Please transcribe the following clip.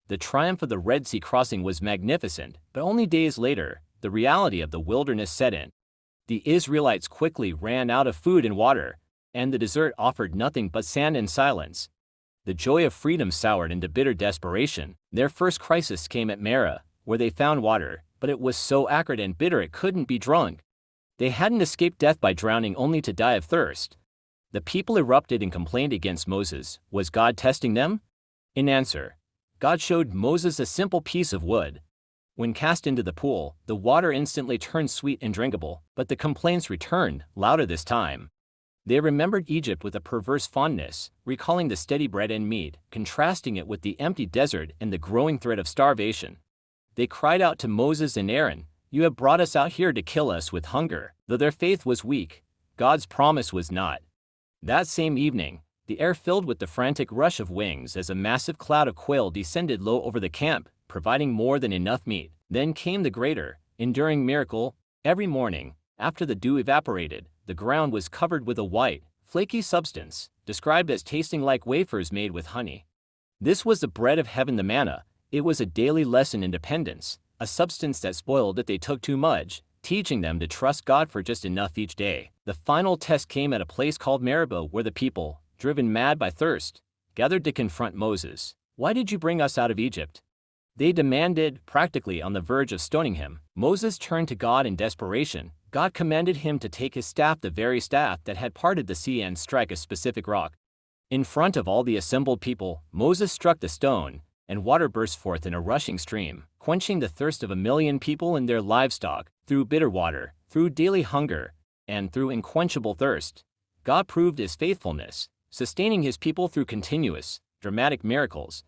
The triumph of the Red Sea crossing was magnificent, but only days later, the reality of the wilderness set in. The Israelites quickly ran out of food and water, and the desert offered nothing but sand and silence. The joy of freedom soured into bitter desperation. Their first crisis came at Marah, where they found water, but it was so acrid and bitter it couldn't be drunk. They hadn't escaped death by drowning only to die of thirst. The people erupted and complained against Moses. Was God testing them? In answer, God showed Moses a simple piece of wood. When cast into the pool, the water instantly turned sweet and drinkable, but the complaints returned, louder this time. They remembered Egypt with a perverse fondness, recalling the steady bread and meat, contrasting it with the empty desert and the growing threat of starvation. They cried out to Moses and Aaron, "You have brought us out here to kill us with hunger." Though their faith was weak, God's promise was not. That same evening, the air filled with the frantic rush of wings as a massive cloud of quail descended low over the camp, providing more than enough meat. Then came the greater, enduring miracle. Every morning, after the dew evaporated, the ground was covered with a white, flaky substance, described as tasting like wafers made with honey. This was the bread of heaven, the manna. It was a daily lesson in dependence, a substance that spoiled if they took too much, teaching them to trust God for just enough each day. The final test came at a place called Meribah, where the people, driven mad by thirst, gathered to confront Moses. "Why did you bring us out of Egypt?" They demanded, practically on the verge of stoning him. Moses turned to God in desperation. God commanded him to take his staff, the very staff that had parted the sea, and strike a specific rock. In front of all the assembled people, Moses struck the stone, and water burst forth in a rushing stream, quenching the thirst of 1,000,000 people and their livestock. Through bitter water, through daily hunger, and through unquenchable thirst, God proved his faithfulness, sustaining his people through continuous, dramatic miracles.